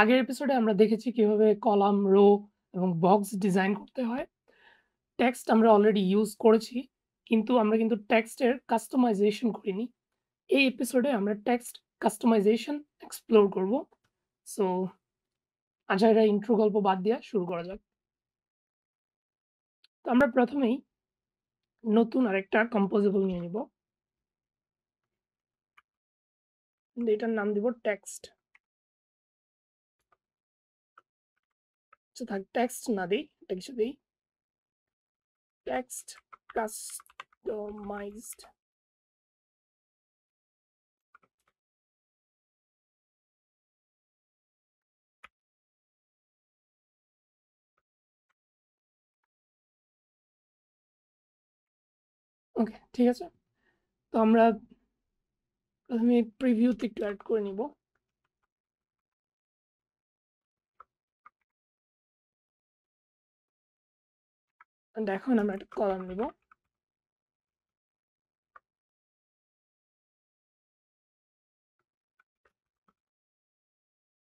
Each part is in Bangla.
আগের এপিসোডে আমরা দেখেছি কিভাবে কলাম, রো এবং বক্স ডিজাইন করতে হয়। টেক্সট আমরা অলরেডি ইউজ করেছি। আমরা কিন্তু টেক্সটের কাস্টমাইজেশন করিনি। এই এপিসোডে আমরা টেক্সট কাস্টমাইজেশন এক্সপ্লোর করব। সো আজাইরা ইন্ট্রো গল্প বাদ দিয়ে শুরু করা যাক। তো আমরা প্রথমেই নতুন আরেকটা কম্পোজেবল নিয়ে নিব। এটার নাম দিব টেক্সট। আচ্ছা থাক, টেক্সট না দেই, এটা কিছু দেই। Text customised. ওকে, ঠিক আছে। তো আমরা প্রথমে প্রিভিউতে একটু অ্যাড করে নিব। এখন আমরা একটা কলাম নিব।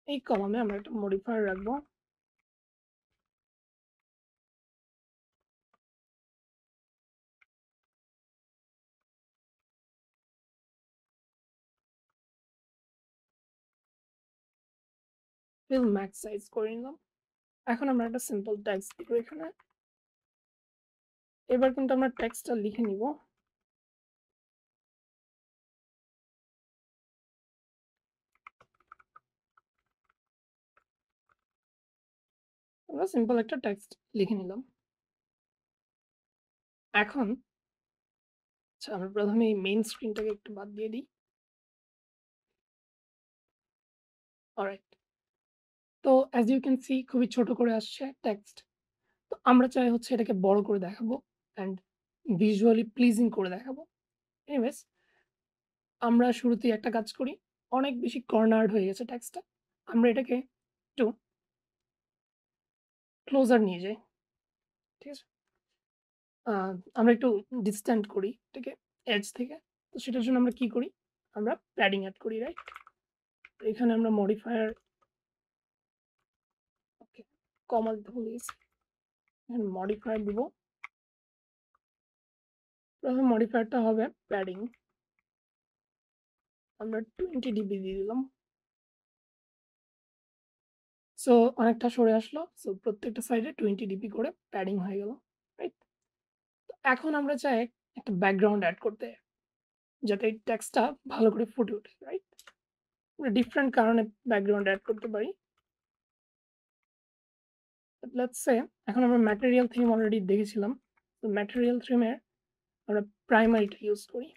এই কলামে আমরা একটা মডিফায়ার রাখবো। ফিল ম্যাক্স সাইজ করে নিলাম। এখন আমরা একটা সিম্পল টেক্সট দিব এখানে। এবার কিন্তু আমরা টেক্সটটা লিখে নিব। আমরা সিম্পল একটা টেক্সট লিখে নিলাম। এখন আচ্ছা, আমরা প্রথমে এই মেইন স্ক্রিনটাকে একটু বাদ দিয়ে দিই। অলরাইট। তো অ্যাজ ইউ ক্যান সি খুবই ছোট করে আসছে টেক্সট। তো আমরা চাই হচ্ছে এটাকে বড় করে দেখাবো অ্যান্ড ভিজুয়ালি প্লিজিং করে দেখাবো। এনিওয়েজ, আমরা শুরুতেই একটা কাজ করি। অনেক বেশি কর্নার্ড হয়ে গেছে টেক্সটটা। আমরা এটাকে একটু ক্লোজার নিয়ে যাই। ঠিক আছে? আমরা একটু ডিসট্যান্ট করি এটাকে এজ থেকে। তো সেটার জন্য আমরা কি করি? আমরা প্যাডিং এড করি, রাইট? এখানে আমরা মডিফায়ার ওকে কমা দিতে ভুলে গেছি। এখানে মডিফায়ার দিব। প্রথমে মডিফায়ারটা হবে প্যাডিং। আমরা 20 ডিবি দিয়ে দিলাম। সো অনেকটা সরে আসলো। সো প্রত্যেকটা সাইডে 20 ডিবি করে প্যাডিং হয়ে গেল, রাইট? তো এখন আমরা চাই একটা ব্যাকগ্রাউন্ড এড করতে, যাতে এই টেক্সটটা ভালো করে ফুটে ওঠে, রাইট? আমরা ডিফারেন্ট কারণে ব্যাকগ্রাউন্ড এড করতে পারি। লেটস সে এখন আমরা ম্যাটেরিয়াল থিম অলরেডি দেখেছিলাম। তো ম্যাটেরিয়াল থিমের আমরা প্রাইমারিটা ইউজ করি,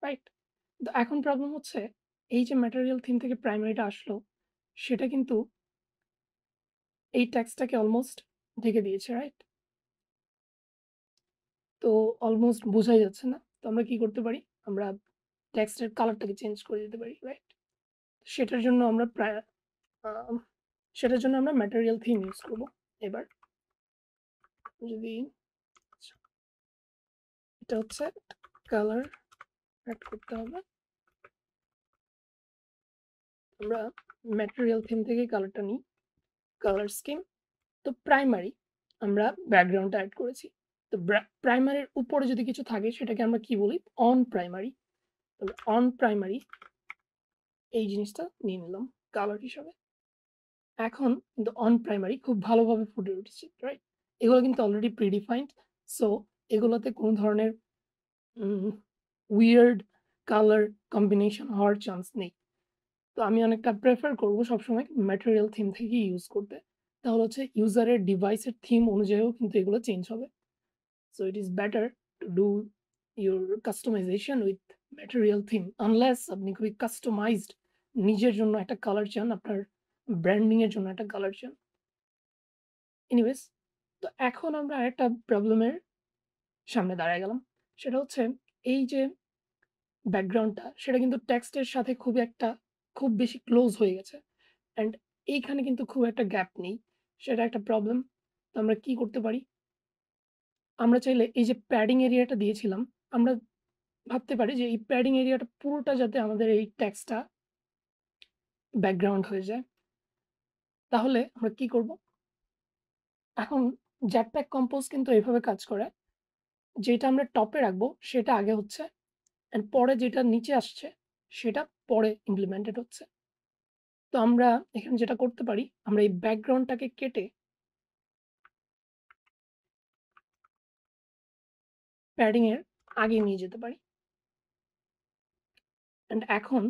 রাইট? তো এখন প্রবলেম হচ্ছে এই যে ম্যাটেরিয়াল থিম থেকে প্রাইমারিটা আসলো, সেটা কিন্তু এই টেক্সটটাকে অলমোস্ট ঢেকে দিয়েছে, রাইট? তো অলমোস্ট বোঝাই যাচ্ছে না। তো আমরা কি করতে পারি? আমরা টেক্সটের কালারটাকে চেঞ্জ করে দিতে পারি, রাইট? সেটার জন্য আমরা প্রায় সেটার জন্য আমরা ম্যাটেরিয়াল থিম ইউজ করব। এবার যদি আচ্ছা, এটা হচ্ছে কালার অ্যাড করতে হবে। আমরা ম্যাটেরিয়াল থিম থেকে কালারটা নিই, কালার স্কিম। তো প্রাইমারি আমরা ব্যাকগ্রাউন্ডটা অ্যাড করেছি। তো প্রাইমারির উপরে যদি কিছু থাকে সেটাকে আমরা কি বলি? On primary. তবে অন প্রাইমারি এই জিনিসটা নিয়ে নিলাম কালার হিসাবে। এখন কিন্তু অন প্রাইমারি খুব ভালোভাবে ফুটে উঠেছে, রাইট? এগুলো কিন্তু অলরেডি প্রিডিফাইন্ড। সো এগুলোতে কোনো ধরনের উইয়ার্ড কালার কম্বিনেশন হওয়ার চান্স নেই। তো আমি অনেকটা প্রেফার করব সবসময় ম্যাটেরিয়াল থিম থেকেই ইউজ করতে। তাহলে হচ্ছে ইউজারের ডিভাইসের থিম অনুযায়ীও কিন্তু এগুলো চেঞ্জ হবে। So it is better to do your customization with material theme unless আপনি খুবই কাস্টমাইজড নিজের জন্য একটা কালার চান, আপনার ব্র্যান্ডিং এর জন্য একটা কালার চান। এনিওয়েজ, তো এখন আমরা আরেকটা প্রবলেমের সামনে দাঁড়ায় গেলাম। সেটা হচ্ছে এই যে ব্যাকগ্রাউন্ডটা সেটা কিন্তু টেক্সটের সাথে খুব বেশি ক্লোজ হয়ে গেছে। অ্যান্ড এইখানে কিন্তু খুব একটা গ্যাপ নেই। সেটা একটা প্রবলেম। তো আমরা কি করতে পারি? আমরা চাইলে এই যে প্যাডিং এরিয়াটা দিয়েছিলাম, আমরা ভাবতে পারি যে এই প্যাডিং এরিয়াটা পুরোটা যাতে আমাদের এই টেক্সটটা ব্যাকগ্রাউন্ড হয়ে যায়। তাহলে আমরা কি করব? এখন Jetpack Compose কিন্তু এভাবে কাজ করে। যেটা আমরা টপে রাখবো সেটা আগে হচ্ছে, এন্ড পরে যেটা নিচে আসছে সেটা পরে ইমপ্লিমেন্টেড হচ্ছে। তো আমরা এখানে যেটা করতে পারি, আমরা এই ব্যাকগ্রাউন্ডটাকে কেটে প্যাডিং এর আগে নিয়ে যেতে পারি। এন্ড এখন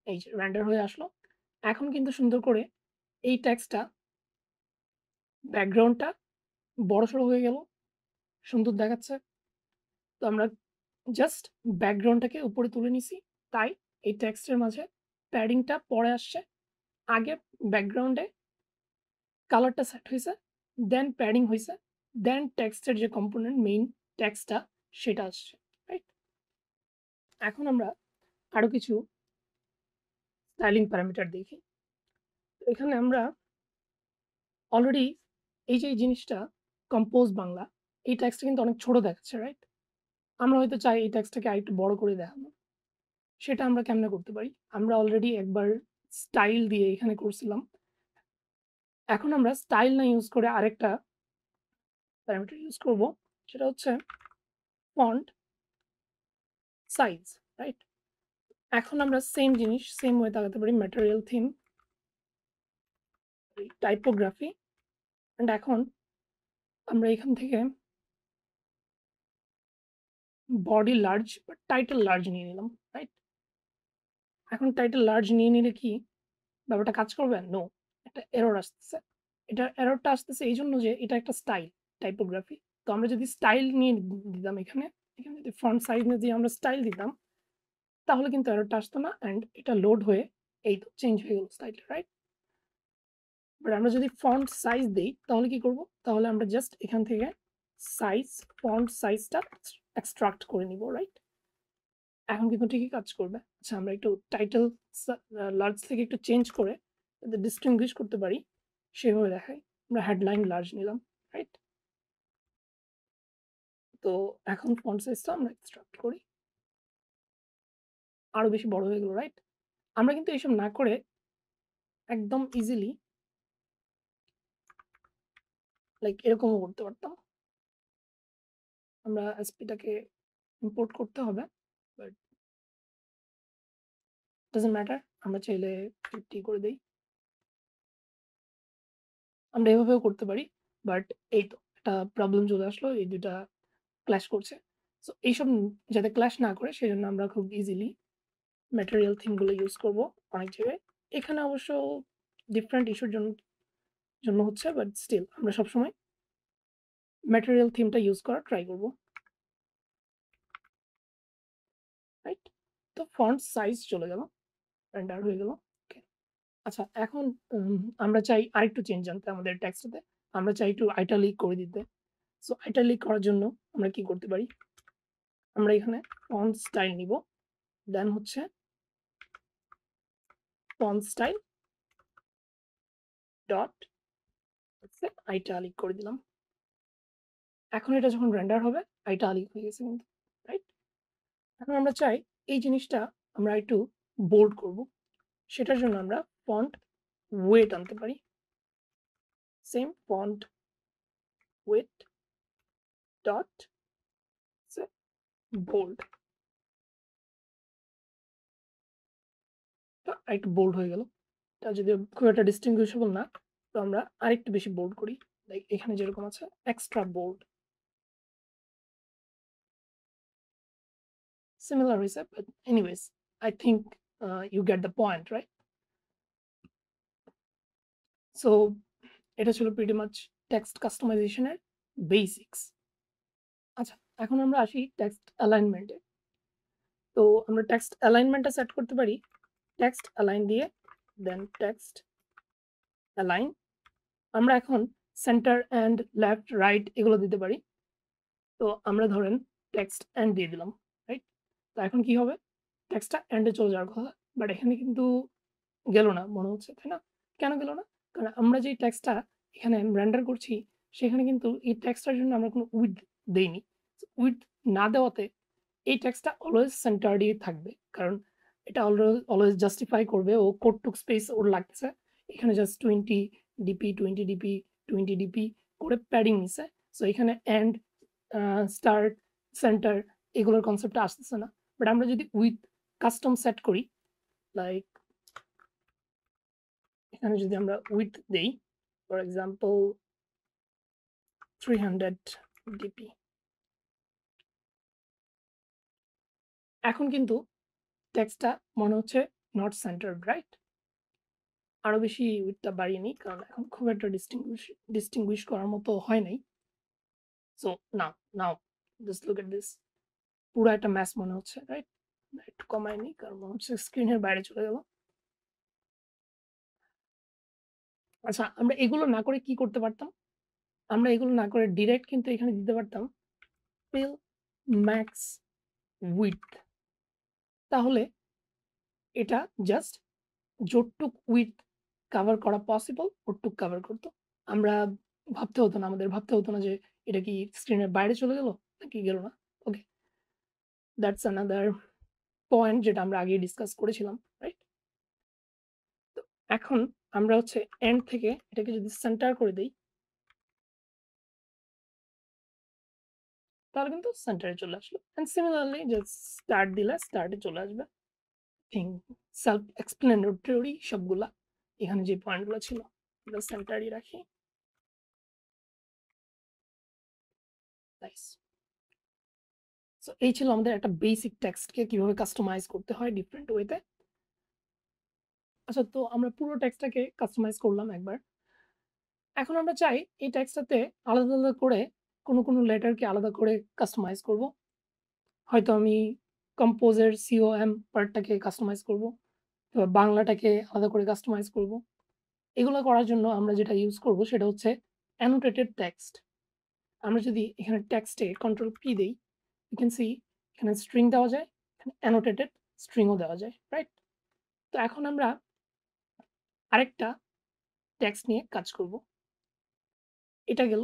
এই যে রেন্ডার হয়ে আসলো। এখন কিন্তু সুন্দর করে এই টেক্সটটা ব্যাকগ্রাউন্ডটা বড়সড় হয়ে গেল। সুন্দর দেখাচ্ছে। তো আমরা জাস্ট ব্যাকগ্রাউন্ডটাকে উপরে তুলে নিছি। তাই এই টেক্সটের মাঝে প্যাডিংটা পরে আসছে। আগে ব্যাকগ্রাউন্ডে কালারটা সেট হইছে, দেন প্যাডিং হইছে, দেন টেক্সটের যে কম্পোনেন্ট মেইন টেক্সটটা সেটা আসছে। রাইট? এখন আমরা আরো কিছু স্টাইলিং প্যারামিটার দেখি। তো এখানে আমরা অলরেডি এই যে এই জিনিসটা কম্পোজ বাংলা, এই টেক্সটটা কিন্তু অনেক ছোট দেখাচ্ছে, রাইট? আমরা হয়তো চাই এই টেক্সটটাকে আরেকটু বড় করে দেখানো। সেটা আমরা কেমনে করতে পারি? আমরা অলরেডি একবার স্টাইল দিয়ে এখানে করছিলাম। এখন আমরা স্টাইল না ইউজ করে আরেকটা প্যারামিটার ইউজ করব। সেটা হচ্ছে ফন্ট সাইজ, রাইট? এখন আমরা সেম জিনিস সেম ওয়ে তাকাতে পারি ম্যাটেরিয়াল থিম, টাইপোগ্রাফি, এন্ড এখন আমরা এখান থেকে বডি লার্জ বা টাইটেল লার্জ নিয়ে নিলাম, রাইট? এখন টাইটেল লার্জ নিয়ে নিলে কি ব্যাপারটা কাজ করবে? নো, একটা এরর আসতেছে। এটার এররটা আসতেছে এইজন্য যে এটা একটা স্টাইল, টাইপোগ্রাফি। তো আমরা যদি স্টাইল নিয়ে দিতাম এখানে, এখানে যদি ফন্ট সাইজ নিয়ে দিয়ে আমরা স্টাইল দিতাম, তাহলে কিন্তু এররটা আসতো না, অ্যান্ড এটা লোড হয়ে এই তো চেঞ্জ হয়ে গেল স্টাইলটা, রাইট? বাট আমরা যদি ফন্ট সাইজ দেই তাহলে কি করব? তাহলে আমরা জাস্ট এখান থেকে সাইজ, ফন্ট সাইজটা এক্সট্রাক্ট করে নিব, রাইট? এখন কিন্তু ঠিকই কাজ করবে। আচ্ছা, আমরা একটু টাইটেল লার্জ থেকে একটু চেঞ্জ করে যাতে ডিস্টিংগুইশ করতে পারি সেভাবে দেখাই। আমরা হেডলাইন লার্জ নিলাম, রাইট? তো এখন ফন্ট সাইজটা আমরা এক্সট্রাক্ট করি। আরো বেশি বড় হয়ে গেল, রাইট? আমরা কিন্তু এসব না করে একদম ইজিলি লাইক এরকমও করতে পারতাম। আমরা এসপিটাকে ইম্পোর্ট করতে হবে, বাট ডাজন্ট ম্যাটার। আমরা চাইলে 50 করে দেই। আমরা এভাবেও করতে পারি। বাট এই তো একটা প্রবলেম চলে আসলো। এই ২ টা ক্ল্যাশ করছে। সো এইসব যাতে ক্ল্যাশ না করে সেজন্য আমরা খুব ইজিলি ম্যাটেরিয়াল থিম গুলো ইউজ করব অনেক জায়গায়। এখানে অবশ্য ডিফারেন্ট ইস্যুর জন্য হচ্ছে, বাট স্টিল আমরা সবসময় ম্যাটেরিয়াল থিমটা ইউজ করার ট্রাই করব। রাইট? তো ফন্ট সাইজ চলে গেল। রেন্ডার হয়ে গেল। ওকে। আচ্ছা, এখন আমরা চাই আরেকটু চেঞ্জ আনতে আমাদের টেক্সটটাতে। আমরা চাই একটু ইটালিক করে দিতে। সো ইটালিক করার জন্য আমরা কি করতে পারি? আমরা এখানে ফন্ট স্টাইল নিব। দেন হচ্ছে ফন্ট স্টাইল ডট হচ্ছে ইটালিক করে দিলাম। এখন এটা যখন রেন্ডার হবে ইটালিক হয়ে গেছে কিন্তু, রাইট? এখন আমরা চাই এই জিনিসটা আমরা একটু বোল্ড করব। সেটার জন্য আমরা ফন্ট ওয়েট আনতে পারি। Same font weight dot bold. একটু বোল্ড হয়ে গেল। এটা যদিও খুব একটা ডিস্টিংগুইশেবল না, তো আমরা আরেকটু বেশি বোল্ড করি। লাইক এখানে যেরকম আছে এক্সট্রা বোল্ড। সিমিলার হইছে, but anyways I think you get the point, right? So এটা ছিল প্রিটি মাচ টেক্সট কাস্টমাইজেশন এর বেসিক্স। আচ্ছা, এখন আমরা আসি টেক্সট অ্যালাইনমেন্টে। তো আমরা টেক্সট অ্যালাইনমেন্টটা সেট করতে পারি টেক্সট অ্যালাইন দিয়ে, দেন টেক্সট অ্যালাইন। আমরা এখন সেন্টার অ্যান্ড লেফট, রাইট এগুলো দিতে পারি। তো আমরা ধরেন টেক্সট এন্ড দিয়ে দিলাম, রাইট? তো এখন কি হবে? টেক্সটটা এন্ডে চলে যাওয়ার কথা। বাট এখানে কিন্তু গেল না মনে হচ্ছে, তাই না? কেন গেল না? কারণ আমরা যেই টেক্সটটা এখানে রেন্ডার করছি সেখানে কিন্তু এই টেক্সটটার জন্য আমরা কোনো উইডথ দেইনি। উইডথ না দেওয়াতে এই টেক্সটটা অলওয়েজ সেন্টার্ডই থাকবে। কারণ এটা অলওয়েজ জাস্টিফাই করবে ও কতটুক স্পেস ওর লাগতেছে। এখানে জাস্ট 20 ডিপি, 20 ডিপি, 20 ডিপি করে প্যাডিং নিছে। সো এখানে এন্ড, স্টার্ট, সেন্টার এগুলোর কনসেপ্টটা আসতেছে না। বাট আমরা যদি উইথ কাস্টম সেট করি, লাইক এখানে যদি আমরা উইথ দেই, ফর এক্সাম্পল 300 ডিপি। এখন কিন্তু টেক্সটটা মনে হচ্ছে নট সেন্টার্ড, রাইট? আরো বেশি উইডথটা বাড়িয়ে নিই কারণ এখন খুব একটা ডিস্টিংগুইশ করার মতো হয় নাই। So now just look at this. পুরা একটা ম্যাচ মনে হচ্ছে, রাইট? একটু কমায় নিই কারণ মনে হচ্ছে স্ক্রিনের বাইরে চলে গেল। আচ্ছা, আমরা এগুলো না করে কি করতে পারতাম? আমরা এগুলো না করে ডিরেক্ট কিন্তু এখানে দিতে পারতাম fill max width। তাহলে এটা জাস্ট যতটুক উইডথ কভার করা পসিবল ওটুক কভার করত। আমরা আমাদের ভাবতে হতো না যে এটা কি স্ক্রিনের বাইরে চলে গেল নাকি গেল না। ওকে, দ্যাটস অ্যানাদার পয়েন্ট যেটা আমরা আগেই ডিসকাস করেছিলাম, রাইট? তো এখন আমরা হচ্ছে এন্ড থেকে এটাকে যদি সেন্টার করে দেই, তাহলে কিন্তু সেন্টারে চলে আসলো। অ্যান্ড সিমিলারলি জাস্ট স্টার্ট দিলে স্টার্টে চলে আসবে। থিং সেলফ এক্সপ্লেনেটরি সবগুলা। এখানে যে পয়েন্টগুলো ছিল আমরা সেন্টারই রাখি। নাইস। সো এই ছিল আমাদের একটা বেসিক টেক্সটকে কিভাবে কাস্টমাইজ করতে হয় ডিফারেন্ট ওয়েতে। আচ্ছা, তো আমরা পুরো টেক্সটটাকে কাস্টমাইজ করলাম একবার। এখন আমরা চাই এই টেক্সটটাতে আলাদা, আলাদা করে কোনো লেটারকে আলাদা করে কাস্টমাইজ করব। হয়তো আমি কম্পোজের COM পার্টটাকে কাস্টমাইজ করব। অথবা বাংলাটাকে আলাদা করে কাস্টমাইজ করব। এগুলো করার জন্য আমরা যেটা ইউজ করব সেটা হচ্ছে অ্যানোটেটেড টেক্সট। আমরা যদি এখানে টেক্সটে কন্ট্রোল P দেই, ইউ ক্যান সি এখানে স্ট্রিং দেওয়া যায়, এখানে অ্যানোটেটেড স্ট্রিংও দেওয়া যায়, রাইট? তো এখন আমরা আরেকটা টেক্সট নিয়ে কাজ করব। এটা গেল।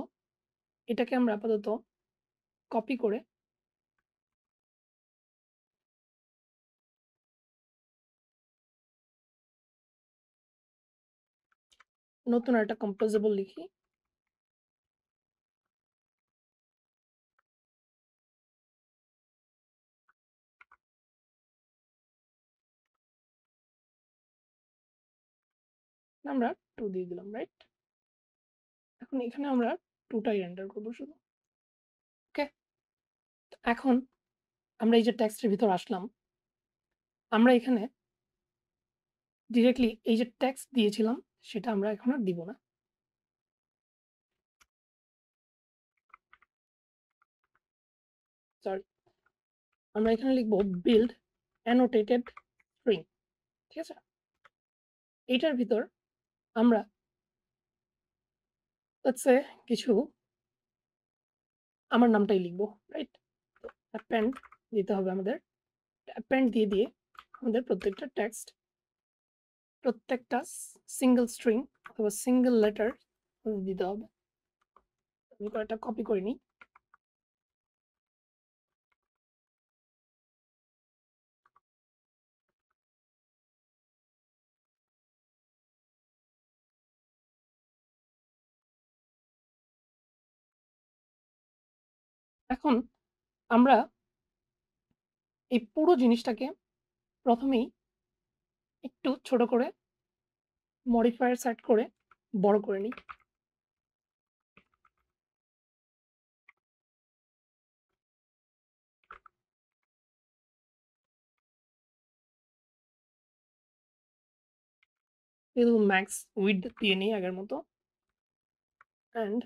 এটাকে আমরা আপাতত কপি করে নতুন একটা কম্পোজেবল লিখি। আমরা 2 দিয়ে দিলাম, রাইট? এখন এখানে আমরা 2 টাই এন্টার করব শুধু। ওকে? এখন আমরা এই যে টেক্সটের ভিতর আসলাম, আমরা এখানে ডিরেক্টলি এই যে টেক্সট দিয়েছিলাম সেটা আমরা এখন আর দিব না। সরি, আমরা এখানে লিখব বিল্ড অ্যানোটেটেড স্ট্রিং। ঠিক আছে? এইটার ভিতর আমরা লেটস সে কিছু আমার নামটাই লিখব, রাইট? তো অ্যাপেন্ড দিতে হবে আমাদের। অ্যাপেন্ড দিয়ে আমাদের প্রত্যেকটা সিঙ্গেল স্ট্রিং অথবা সিঙ্গেল লেটার দিতে হবে। আমি কয়েকটা কপি করে নিই। এখন আমরা এই পুরো জিনিসটাকে প্রথমেই একটু ছোট করে মডিফায়ার সেট করে বড় করে নিই। fill max width দিয়ে নিই আগের মতো। অ্যান্ড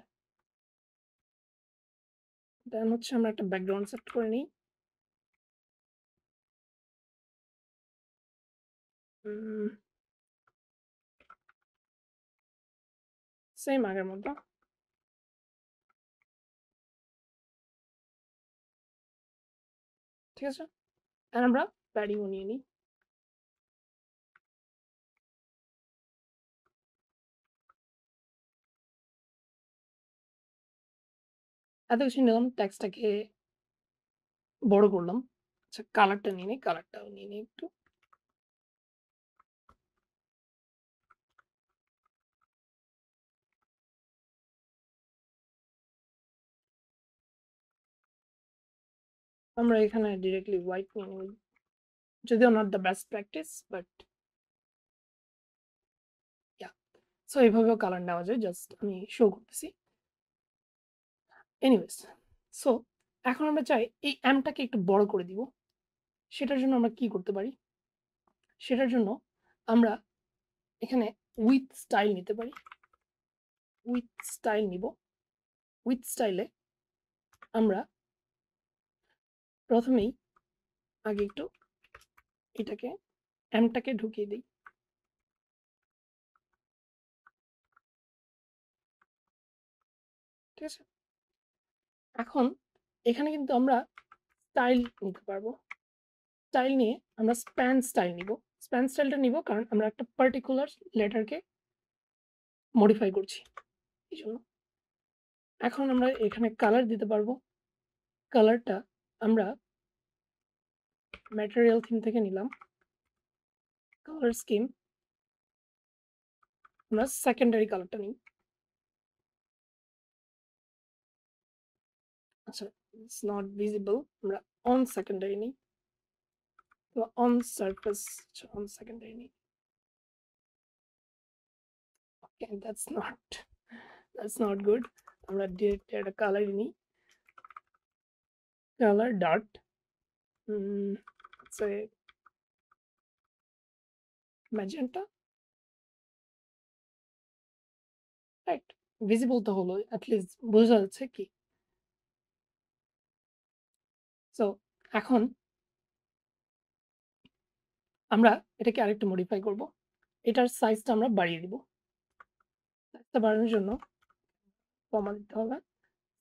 দেন হচ্ছে আমরা একটা ব্যাকগ্রাউন্ড সেট করে নিই। সেম আগের মতো। ঠিক আছে? অ্যান্ড আমরা প্যাডিংও নিয়ে নিই। এত কিছু নিলাম, টেক্সটটাকে বড় করলাম। আচ্ছা, কালারটা নিয়ে নিই, কালারটাও নিয়ে নিই একটু। আমরা এখানে ডিরেক্টলি হোয়াইট নিয়ে নেব। যদিও not the best practice, but yeah. So এভাবেও কালার নেওয়া যায়, জাস্ট আমি শো করতেছি। এনিওয়েজ, সো এখন আমরা চাই এই অ্যাম্পটাকে একটু বড় করে দিব। সেটার জন্য আমরা কি করতে পারি? সেটার জন্য আমরা এখানে উইথ স্টাইল নিতে পারি। উইথ স্টাইল নিব। উইথ স্টাইলে আমরা প্রথমেই আগে একটু এটাকে অ্যাম্পটাকে ঢুকিয়ে দিই। ঠিক আছে? এখন এখানে কিন্তু আমরা স্টাইল নিতে পারবো। স্টাইল নিয়ে আমরা স্প্যান স্টাইল নিব। স্প্যান স্টাইলটা নিব কারণ আমরা একটা পার্টিকুলার লেটারকে মডিফাই করছি এইজন্য। এখন আমরা এখানে কালার দিতে পারবো। কালারটা আমরা ম্যাটেরিয়াল থিম থেকে নিলাম। কালার স্কিম, আমরা সেকেন্ডারি কালারটা নিই। আচ্ছা, ইটস নট ভিজিবল, আমরা অন সেকেন্ডারি নিই। তো অন সারফেস, অন সেকেন্ডারি নিই। ওকে, দ্যাটস নট গুড। আমরা ডিরেক্ট একটা কালার নিই। কালার ডট সে ম্যাজেন্টা, রাইট? ভিজিবল তো হলো, অ্যাটলিস্ট বোঝা যাচ্ছে কি। সো এখন আমরা এটাকে আরেকটু মডিফাই করব। এটার সাইজটা আমরা বাড়িয়ে দিব। সাইজটা বাড়ানোর জন্য কমা দিতে হবে।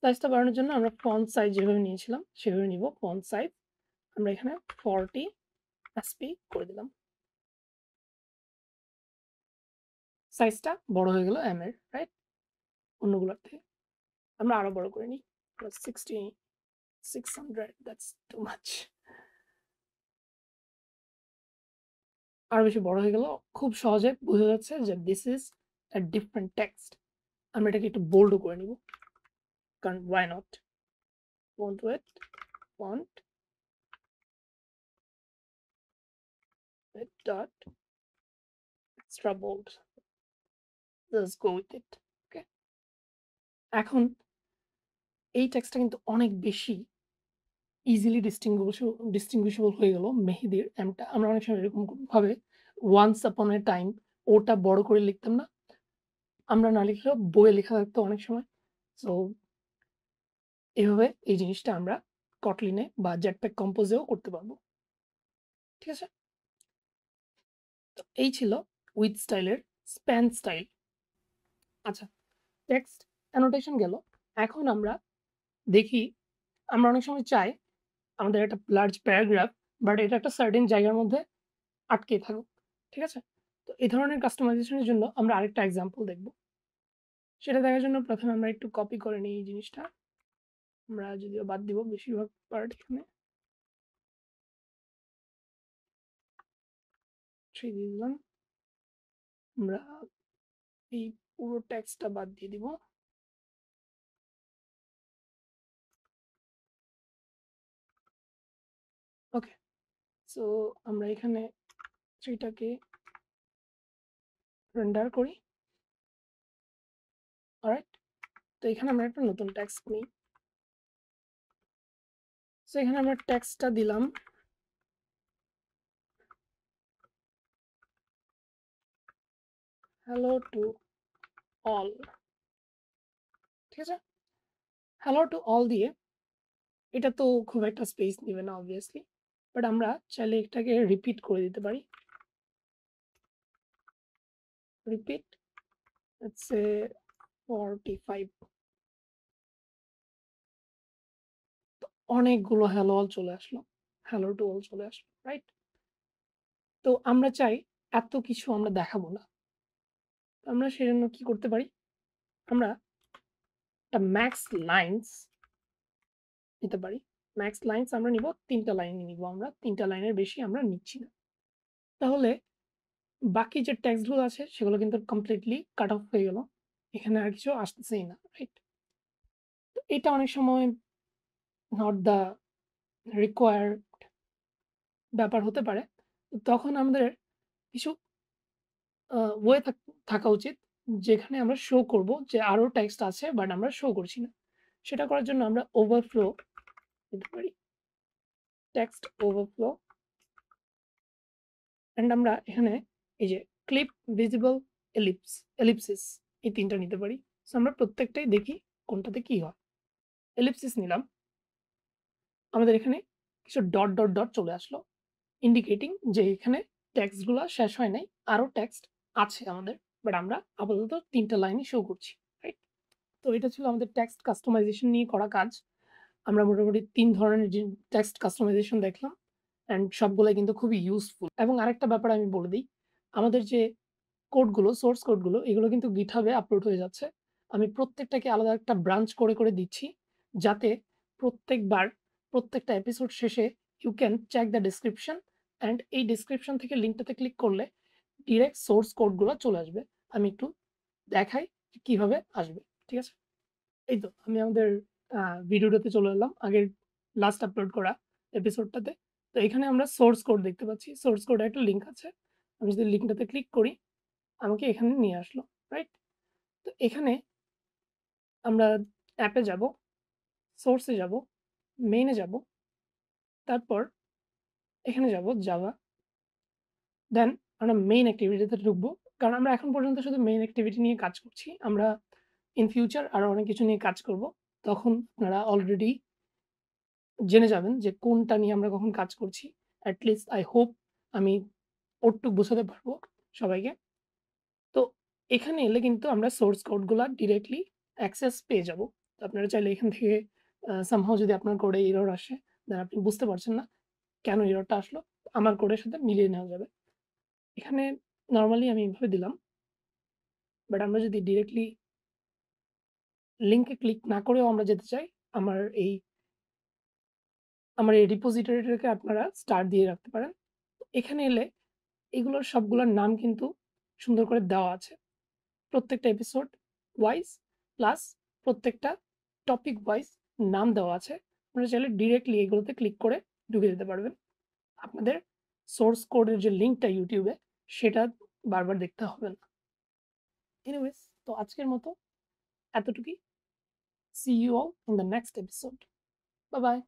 সাইজটা বাড়ানোর জন্য আমরা ফন্ট সাইজ যেভাবে নিয়েছিলাম সেভাবে নিব। ফন্ট সাইজ আমরা এখানে 40 এসপি করে দিলাম। সাইজটা বড় হয়ে গেল এম এর, রাইট? অন্যগুলোর থেকে আমরা আরো বড় করে নিই। 600, দ্যাটস টু মাচ। আরো বেশি বড় হয়ে গেল। খুব সহজে বোঝা যাচ্ছে যে this is a different text. আমরা এটাকে একটু বোল্ড করে নিব, কারণ why not. Font width, font dot extra bold. Let's go with it. Okay. এখন এই টেক্সটটা কিন্তু অনেক বেশি ইজিলি ডিস্টিংগুইশেবল হয়ে গেল মেহেদির এমটা। আমরা অনেক সময় এরকম ভাবে ওয়ান্স আপন এ টাইম ওটা বড় করে লিখতাম না? আমরা না লিখলেও বইয়ে লেখা থাকতো অনেক সময়। সো এভাবে এই জিনিসটা আমরা কটলিনে বা জেটপ্যাক কম্পোজেও করতে পারবো। ঠিক আছে? তো এই ছিল উইথ স্টাইলের স্প্যান স্টাইল। আচ্ছা, টেক্সট অ্যানোটেশন গেল। এখন আমরা দেখি, আমরা অনেক সময় চাই আমাদের একটা লার্জ প্যারাগ্রাফ, বাট এটা একটা সার্টেন জায়গার মধ্যে আটকে থাকুক। ঠিক আছে? তো এই ধরনের কাস্টমাইজেশন এর জন্য আমরা আরেকটা এক্সাম্পল দেখব। সেটা দেখার জন্য প্রথমে আমরা একটু কপি করে নিই এই জিনিসটা। আমরা যদিও বাদ দিব বেশিরভাগ পার্ট এখানে। 3 দিয়ে দিলাম। আমরা এই পুরো টেক্সটটা বাদ দিয়ে দিব। ওকে। সো আমরা এখানে 3 টাকে রেন্ডার করি। অলরাইট? তো এখানে আমরা একটা নতুন টেক্সট নিই। সো এখানে আমরা টেক্সটটা দিলাম হ্যালো টু অল। ঠিক আছে? হ্যালো টু অল দিয়ে এটা তো খুব একটা স্পেস নিবে না অবভিয়াসলি, বাট আমরা চাইলে এটাকে রিপিট করে দিতে পারি। Repeat, let's say 45। তো অনেকগুলো হ্যালো অল চলে আসলো, হ্যালো টু অল চলে আসলো, রাইট? তো আমরা চাই এত কিছু আমরা দেখাবো না। আমরা সেজন্য কি করতে পারি? আমরা একটা ম্যাক্স লাইনস নিতে পারি। ম্যাক্স লাইনস আমরা নিব ৩ টা লাইনই নিব আমরা। ৩ টা লাইনের বেশি আমরা নিচ্ছি না। তাহলে বাকি যে টেক্সট গুলো আছে সেগুলো কিন্তু কমপ্লিটলি কাট অফ হয়ে গেল। এখানে আর কিছু আসতেছেই না, রাইট? তো এটা অনেক সময় নট দ্যা রিকোয়ার্ড ব্যাপার হতে পারে। তো তখন আমাদের কিছু ওয়ে থাকা উচিত যেখানে আমরা শো করব যে আরো টেক্সট আছে বাট আমরা শো করছি না। সেটা করার জন্য আমরা ওভারফ্লো দিতে পারি। টেক্সট ওভারফ্লো অ্যান্ড আমরা এখানে এই যে ক্লিপ, ভিজিবল, এলিপসিস এই ৩ টা নিতে পারি। সো আমরা প্রত্যেকটাই দেখি কোনটাতে কি হয়। এলিপসিস নিলাম। আমাদের এখানে কিছু ডট চলে আসলো। ইন্ডিকেটিং যে এখানে টেক্সট গুলা শেষ হয় নাই। আরো টেক্সট আছে আমাদের। বাট আমরা আপাতত ৩ টা লাইনই শো করছি। রাইট? তো এটা ছিল আমাদের টেক্সট কাস্টমাইজেশন নিয়ে করা কাজ। আমরা মোটামুটি ৩ ধরনের যে টেক্সট কাস্টমাইজেশন দেখলাম অ্যান্ড সবগুলাই কিন্তু খুবই ইউজফুল। এবং আরেকটা ব্যাপার আমি বলে দেই। আমাদের যে কোডগুলো, সোর্স কোডগুলো এগুলো কিন্তু GitHub এ আপলোড হয়ে যাচ্ছে। আমি প্রত্যেকটাকে আলাদা একটা ব্রাঞ্চ করে দিচ্ছি। যাতে প্রত্যেকবার প্রত্যেকটা এপিসোড শেষে you can check the description and এই ডেসক্রিপশন থেকে লিঙ্কটাতে ক্লিক করলে ডিরেক্ট সোর্স কোডগুলো চলে আসবে। আমি একটু দেখাই যে কিভাবে আসবে। ঠিক আছে? এই তো আমি আমাদের ভিডিওটাতে চলে এলাম। আগের লাস্ট আপলোড করা এপিসোডটাতে। তো এখানে আমরা সোর্স কোড দেখতে পাচ্ছি। সোর্স কোডের একটা লিঙ্ক আছে। আমি যদি লিঙ্কটাতে ক্লিক করি আমাকে এখানে নিয়ে আসলো। রাইট? তো এখানে আমরা অ্যাপে যাব, সোর্সে যাব, মেইনে যাব। তারপর এখানে যাব জাভা। দেন আমরা মেইন অ্যাক্টিভিটিতে ঢুকবো। কারণ আমরা এখন পর্যন্ত শুধু মেইন অ্যাক্টিভিটি নিয়ে কাজ করছি। আমরা ইন ফিউচার আরো অনেক কিছু নিয়ে কাজ করব। তখন আপনারা অলরেডি জেনে যাবেন যে কোনটা নিয়ে আমরা কখন কাজ করছি। এট লিস্ট আই হোপ আমি ওটুক বোঝাতে পারবো সবাইকে। তো এখানে এলে কিন্তু আমরা সোর্স কোড গুলা ডিরেক্টলি অ্যাক্সেস পেয়ে যাব। তো আপনারা চাইলে এখান থেকে সামহাউ যদি আপনার কোডে এরর আসে, দেন আপনি বুঝতে পারছেন না কেন এররটা আসলো, আমার কোডের সাথে মিলিয়ে নেওয়া যাবে। এখানে নরমালি আমি এভাবে দিলাম। বাট আমরা যদি ডিরেক্টলি লিংকে ক্লিক না করেও আমরা যেতে চাই, আমার এই আমার এই রিপোজিটরিটাকে আপনারা স্টার দিয়ে রাখতে পারেন। এখানে এলে এগুলোর সবগুলোর নাম কিন্তু সুন্দর করে দেওয়া আছে। প্রত্যেকটা এপিসোড ওয়াইজ প্লাস প্রত্যেকটা টপিক ওয়াইজ নাম দেওয়া আছে। আপনারা চাইলে ডিরেক্টলি এগুলোতে ক্লিক করে ঢুকে যেতে পারবেন। আপনাদের সোর্স কোডের যে লিঙ্কটা YouTube এ সেটা বারবার দেখতে হবে না। এনিওয়েজ তো আজকের মতো এতটুকুই। See you all in the next episode. Bye bye.